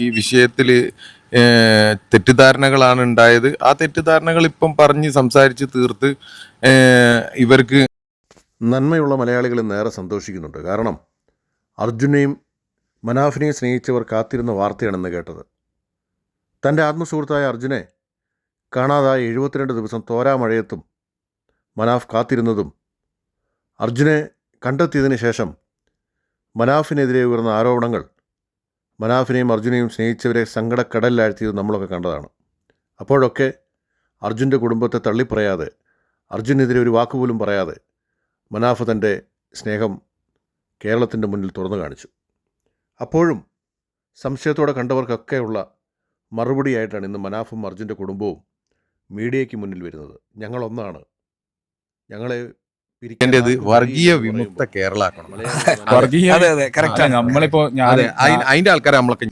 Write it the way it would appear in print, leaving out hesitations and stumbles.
ഈ വിഷയത്തിൽ തെറ്റിദ്ധാരണകളാണ് ഉണ്ടായത്. ആ തെറ്റിദ്ധാരണകൾ ഇപ്പം പറഞ്ഞ് സംസാരിച്ച് തീർത്ത് ഇവർക്ക് നന്മയുള്ള മലയാളികൾ നേരെ സന്തോഷിക്കുന്നുണ്ട്. കാരണം അർജുനെയും മനാഫിനെയും സ്നേഹിച്ചവർ കാത്തിരുന്ന വാർത്തയാണെന്ന് കേട്ടത്. തൻ്റെ ആത്മസുഹൃത്തായ അർജുനെ കാണാതായ 72 ദിവസം തോരാ മഴയത്തും മനാഫ് കാത്തിരുന്നതും അർജുനെ കണ്ടെത്തിയതിന് ശേഷം മനാഫിനെതിരെ ഉയർന്ന ആരോപണങ്ങൾ മനാഫിനെയും അർജുനെയും സ്നേഹിച്ചവരെ സങ്കടക്കടലിലാഴ്ത്തിയത് നമ്മളൊക്കെ കണ്ടതാണ്. അപ്പോഴൊക്കെ അർജുൻ്റെ കുടുംബത്തെ തള്ളിപ്പറയാതെ, അർജുനെതിരെ ഒരു വാക്കുപോലും പറയാതെ മനാഫ് തൻ്റെ സ്നേഹം കേരളത്തിൻ്റെ മുന്നിൽ തുറന്നു കാണിച്ചു. അപ്പോഴും സംശയത്തോടെ കണ്ടവർക്കൊക്കെയുള്ള മറുപടിയായിട്ടാണ് ഇന്ന് മനാഫും അർജുൻ്റെ കുടുംബവും മീഡിയയ്ക്ക് മുന്നിൽ വരുന്നത്. ഞങ്ങളൊന്നാണ്, ഞങ്ങളെ പിരിക്കേണ്ടത് വർഗീയ വിമുക്ത കേരളാക്കണം. നമ്മളിപ്പോ അതിന്റെ ആൾക്കാരെ നമ്മളൊക്കെ